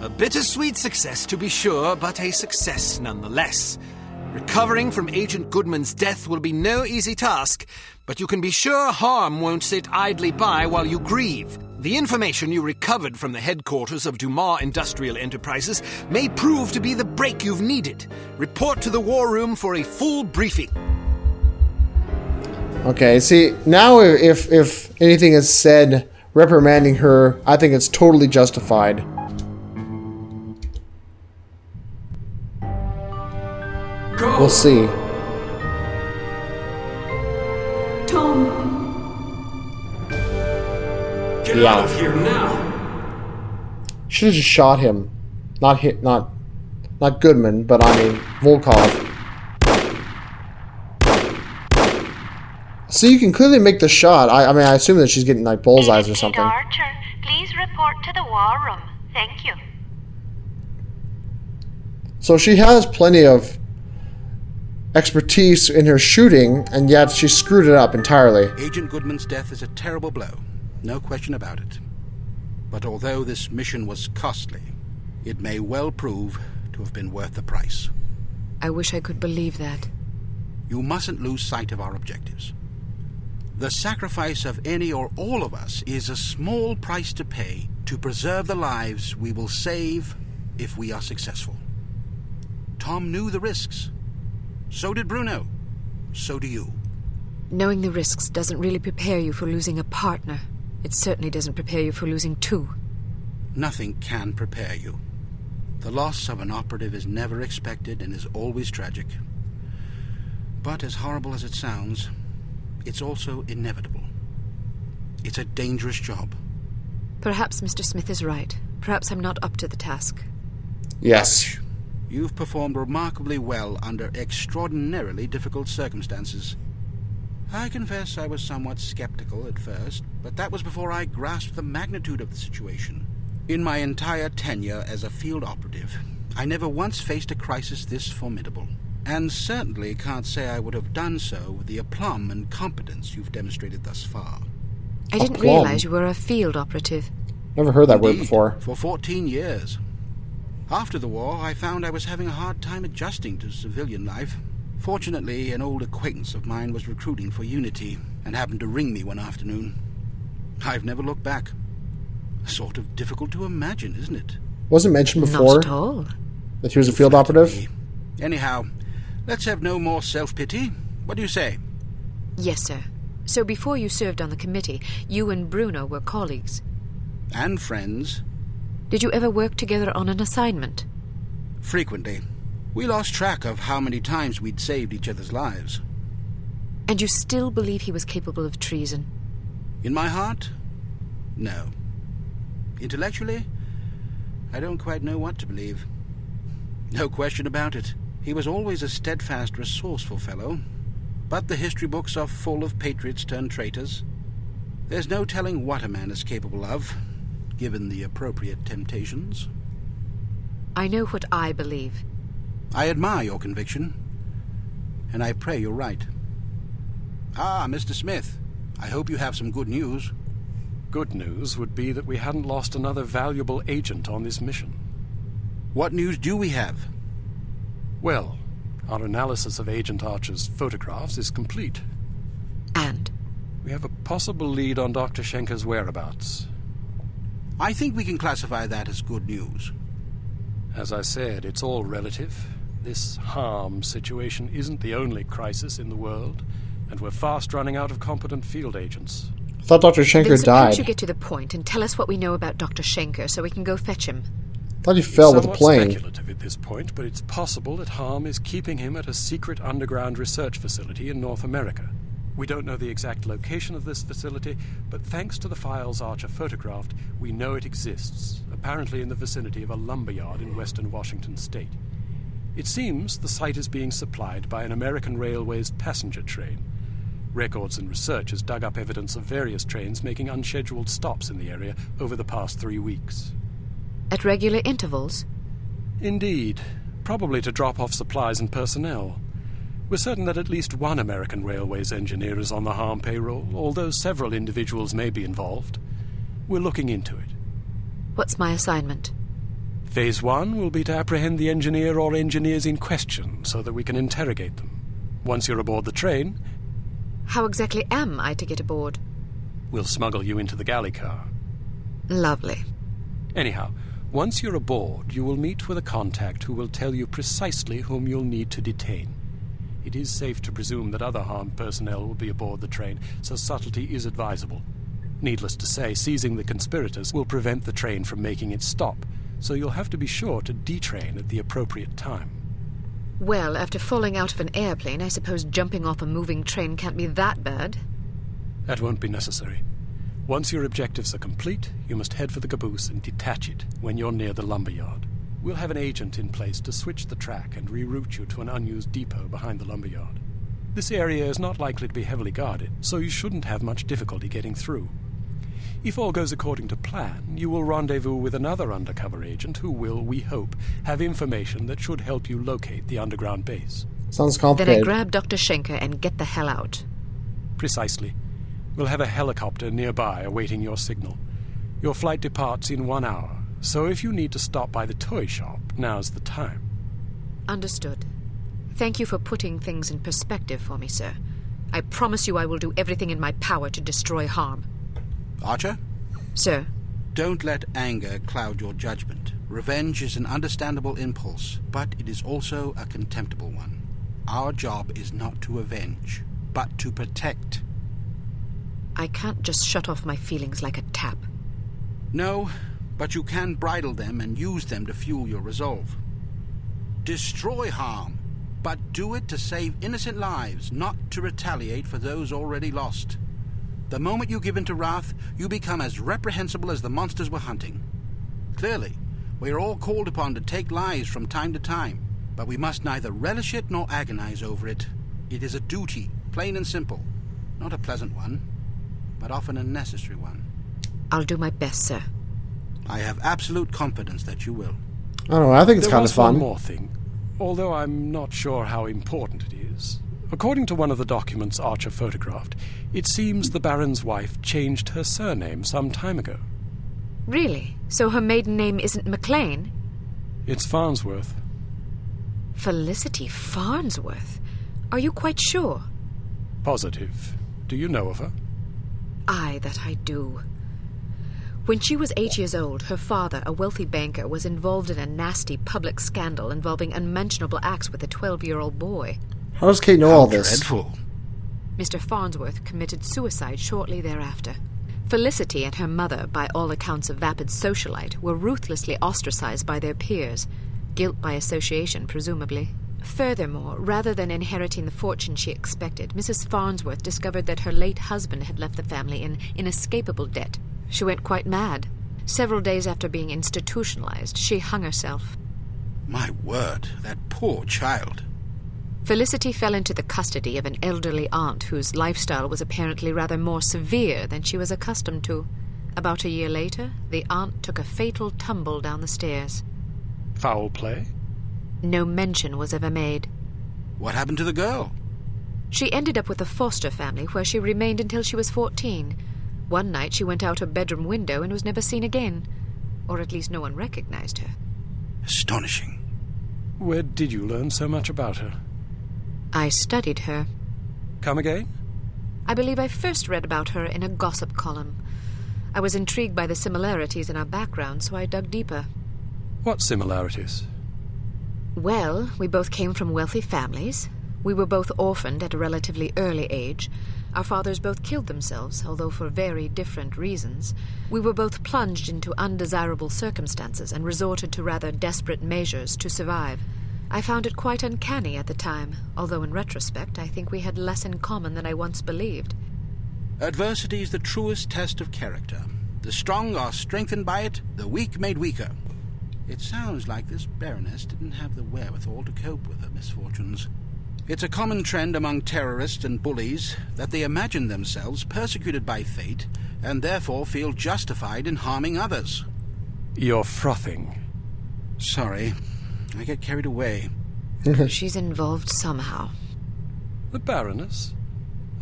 A bittersweet success, to be sure, but a success nonetheless. Recovering from Agent Goodman's death will be no easy task, but you can be sure Harm won't sit idly by while you grieve. The information you recovered from the headquarters of Dumas Industrial Enterprises may prove to be the break you've needed. Report to the war room for a full briefing. Okay, see, now if anything is said reprimanding her, I think it's totally justified. Go. We'll see. Tom. Get out of here now. Should have just shot him. Not Goodman, but I mean Volkov. So you can clearly make the shot. I mean, I assume that she's getting like bullseyes or something. Archer, please report to the war room. Thank you. So she has plenty of expertise in her shooting, and yet she screwed it up entirely. Agent Goodman's death is a terrible blow. No question about it. But although this mission was costly, it may well prove to have been worth the price. I wish I could believe that. You mustn't lose sight of our objectives. The sacrifice of any or all of us is a small price to pay to preserve the lives we will save if we are successful. Tom knew the risks. So did Bruno. So do you. Knowing the risks doesn't really prepare you for losing a partner. It certainly doesn't prepare you for losing two. Nothing can prepare you. The loss of an operative is never expected and is always tragic. But as horrible as it sounds, it's also inevitable. It's a dangerous job. Perhaps Mr. Smith is right. Perhaps I'm not up to the task. Yes. You've performed remarkably well under extraordinarily difficult circumstances. I confess I was somewhat skeptical at first, but that was before I grasped the magnitude of the situation. In my entire tenure as a field operative, I never once faced a crisis this formidable, and certainly can't say I would have done so with the aplomb and competence you've demonstrated thus far. I didn't Aplomb? realize you were a field operative. Never heard that word Indeed, before. For 14 years. After the war, I found I was having a hard time adjusting to civilian life. Fortunately, an old acquaintance of mine was recruiting for Unity and happened to ring me one afternoon. I've never looked back. Sort of difficult to imagine, isn't it? Wasn't mentioned before Not at all. that he was a field operative? Anyhow, let's have no more self-pity. What do you say? Yes, sir. So before you served on the committee, you and Bruno were colleagues. And friends. Did you ever work together on an assignment? Frequently. We lost track of how many times we'd saved each other's lives. And you still believe he was capable of treason? In my heart, no. Intellectually, I don't quite know what to believe. No question about it. He was always a steadfast, resourceful fellow. But the history books are full of patriots turned traitors. There's no telling what a man is capable of, given the appropriate temptations. I know what I believe. I admire your conviction, and I pray you're right. Ah, Mr. Smith, I hope you have some good news. Good news would be that we hadn't lost another valuable agent on this mission. What news do we have? Well, our analysis of Agent Archer's photographs is complete. And? We have a possible lead on Dr. Schenker's whereabouts. I think we can classify that as good news. As I said, it's all relative. This harm situation isn't the only crisis in the world, and we're fast running out of competent field agents. I thought Dr. Schenker Then suppose died. you get to the point and tell us what we know about Dr. Schenker so we can go fetch him. I thought he fell with a Somewhat plane. speculative at this point, but it's possible that Harm is keeping him at a secret underground research facility in North America. We don't know the exact location of this facility, but thanks to the files Archer photographed, we know it exists, apparently in the vicinity of a lumberyard in western Washington state. It seems the site is being supplied by an American Railways passenger train. Records and research has dug up evidence of various trains making unscheduled stops in the area over the past 3 weeks. At regular intervals? Indeed, probably to drop off supplies and personnel. We're certain that at least one American Railways engineer is on the Harm payroll, although several individuals may be involved. We're looking into it. What's my assignment? Phase 1 will be to apprehend the engineer or engineers in question so that we can interrogate them. Once you're aboard the train, How exactly am I to get aboard? we'll smuggle you into the galley car. Lovely. Anyhow, once you're aboard, you will meet with a contact who will tell you precisely whom you'll need to detain. It is safe to presume that other harmed personnel will be aboard the train, so subtlety is advisable. Needless to say, seizing the conspirators will prevent the train from making its stop, so you'll have to be sure to detrain at the appropriate time. Well, after falling out of an airplane, I suppose jumping off a moving train can't be that bad. That won't be necessary. Once your objectives are complete, you must head for the caboose and detach it when you're near the lumberyard. We'll have an agent in place to switch the track and reroute you to an unused depot behind the lumberyard. This area is not likely to be heavily guarded, so you shouldn't have much difficulty getting through. If all goes according to plan, you will rendezvous with another undercover agent who will, we hope, have information that should help you locate the underground base. Sounds Then complicated. I grab Dr. Schenker and get the hell out. Precisely. We'll have a helicopter nearby awaiting your signal. Your flight departs in 1 hour, so if you need to stop by the toy shop, now's the time. Understood. Thank you for putting things in perspective for me, sir. I promise you I will do everything in my power to destroy harm. Archer, Sir, don't let anger cloud your judgment. Revenge is an understandable impulse, but it is also a contemptible one. Our job is not to avenge, but to protect. I can't just shut off my feelings like a tap. No, but you can bridle them and use them to fuel your resolve. Destroy harm, but do it to save innocent lives, not to retaliate for those already lost. The moment you give in to wrath, you become as reprehensible as the monsters we're hunting. Clearly, we are all called upon to take lives from time to time, but we must neither relish it nor agonize over it. It is a duty, plain and simple. Not a pleasant one, but often a necessary one. I'll do my best, sir. I have absolute confidence that you will. I don't know. I think it's There kind of was fun. one more thing, although I'm not sure how important it is. According to one of the documents Archer photographed, it seems the Baron's wife changed her surname some time ago. Really? So her maiden name isn't McLean? It's Farnsworth. Felicity Farnsworth? Are you quite sure? Positive. Do you know of her? Aye, that I do. When she was 8 years old, her father, a wealthy banker, was involved in a nasty public scandal involving unmentionable acts with a 12-year-old boy. How does Kate know all this? Dreadful. Mr. Farnsworth committed suicide shortly thereafter. Felicity and her mother, by all accounts a vapid socialite, were ruthlessly ostracized by their peers. Guilt by association, presumably. Furthermore, rather than inheriting the fortune she expected, Mrs. Farnsworth discovered that her late husband had left the family in inescapable debt. She went quite mad. Several days after being institutionalized, she hung herself. My word, that poor child. Felicity fell into the custody of an elderly aunt whose lifestyle was apparently rather more severe than she was accustomed to. About a year later, the aunt took a fatal tumble down the stairs. Foul play? No mention was ever made. What happened to the girl? She ended up with a foster family where she remained until she was 14. One night she went out her bedroom window and was never seen again. Or at least no one recognized her. Astonishing. Where did you learn so much about her? I studied her. Come again? I believe I first read about her in a gossip column. I was intrigued by the similarities in our background, so I dug deeper. What similarities? Well, we both came from wealthy families. We were both orphaned at a relatively early age. Our fathers both killed themselves, although for very different reasons. We were both plunged into undesirable circumstances and resorted to rather desperate measures to survive. I found it quite uncanny at the time, although in retrospect I think we had less in common than I once believed. Adversity is the truest test of character. The strong are strengthened by it, the weak made weaker. It sounds like this Baroness didn't have the wherewithal to cope with her misfortunes. It's a common trend among terrorists and bullies that they imagine themselves persecuted by fate and therefore feel justified in harming others. You're frothing. Sorry, I get carried away. She's involved somehow. The Baroness?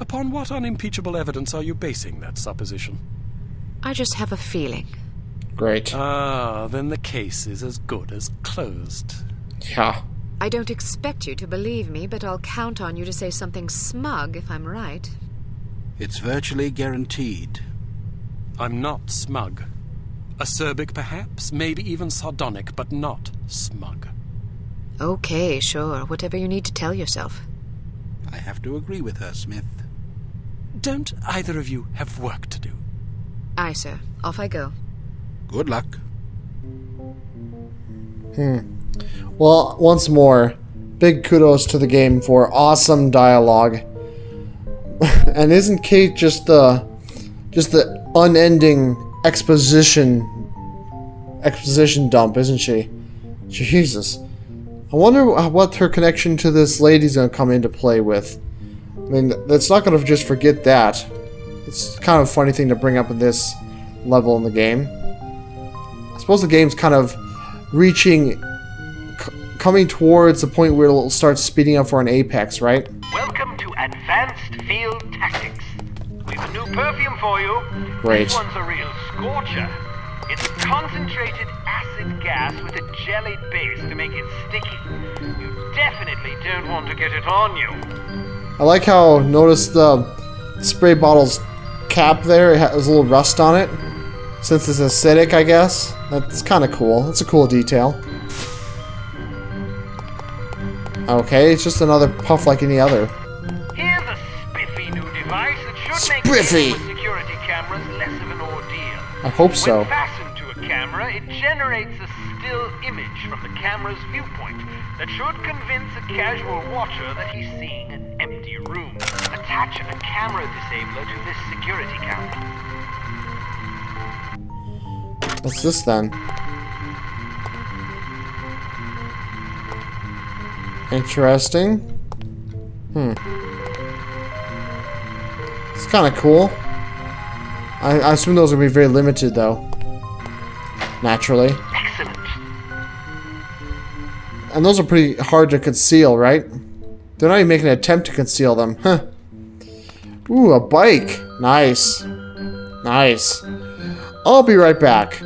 Upon what unimpeachable evidence are you basing that supposition? I just have a feeling. Great. Ah, then the case is as good as closed. Yeah. I don't expect you to believe me, but I'll count on you to say something smug if I'm right. It's virtually guaranteed. I'm not smug. Acerbic, perhaps, maybe even sardonic, but not smug. Okay, sure. Whatever you need to tell yourself. I have to agree with her, Smith. Don't either of you have work to do? Aye, sir. Off I go. Good luck. Well, once more, big kudos to the game for awesome dialogue. And isn't Kate just the unending exposition dump, isn't she? Jesus. I wonder what her connection to this lady's gonna come into play with. I mean, that's not gonna just forget that. It's kind of a funny thing to bring up in this level in the game. I suppose the game's kind of coming towards the point where it'll start speeding up for an apex, right? Welcome to Advanced Field Tactics. We've a new perfume for you. Great. This one's a real scorcher. It's a concentrated acid gas with a jellied base to make it sticky. You definitely don't want to get it on you. I like how, notice the spray bottle's cap there, it has a little rust on it. Since it's acidic, I guess. That's kind of cool. That's a cool detail. Okay, it's just another puff like any other. Here's a spiffy new device that should make Spiffy! dealing with security cameras less of an ordeal. I hope so. When fastened to a camera, it generates a still image from the camera's viewpoint that should convince a casual watcher that he's seeing an empty room. Attach a camera disabler to this security camera. What's this then? Interesting. It's kind of cool. I assume those will be very limited, though. Naturally. Excellent. And those are pretty hard to conceal, right? They're not even making an attempt to conceal them. Huh. Ooh, a bike. Nice. Nice. I'll be right back.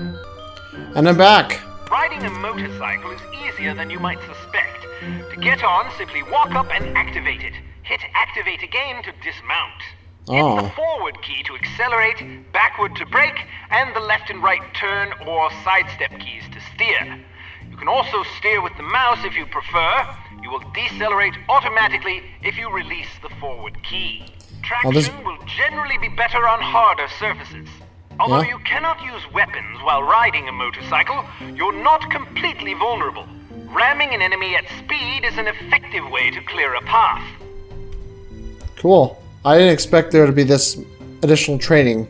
And I'm back. Riding a motorcycle is easier than you might suspect. To get on, simply walk up and activate it. Hit activate again to dismount. Hit the forward key to accelerate, backward to brake, and the left and right turn or sidestep keys to steer. You can also steer with the mouse if you prefer. You will decelerate automatically if you release the forward key. Traction will generally be better on harder surfaces. Although you cannot use weapons while riding a motorcycle, you're not completely vulnerable. Ramming an enemy at speed is an effective way to clear a path. Cool. I didn't expect there to be this additional training.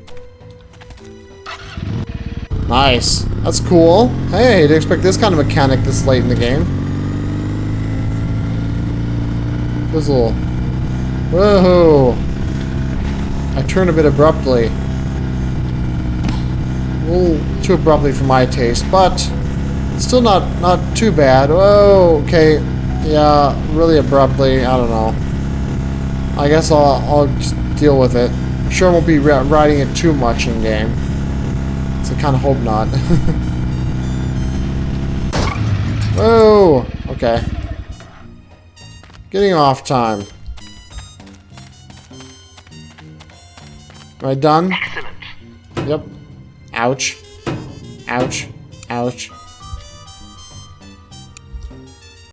Nice. That's cool. Hey, didn't expect this kind of mechanic this late in the game. Feels a little... Whoa! I turned a bit abruptly. A little too abruptly for my taste, but still not too bad. Whoa, okay. Yeah, really abruptly. I don't know. I guess I'll just deal with it. I'm sure I won't be riding it too much in game. So I kind of hope not. Whoa! Okay. Getting off time. Am I done? Excellent. Yep. Ouch. Ouch. Ouch.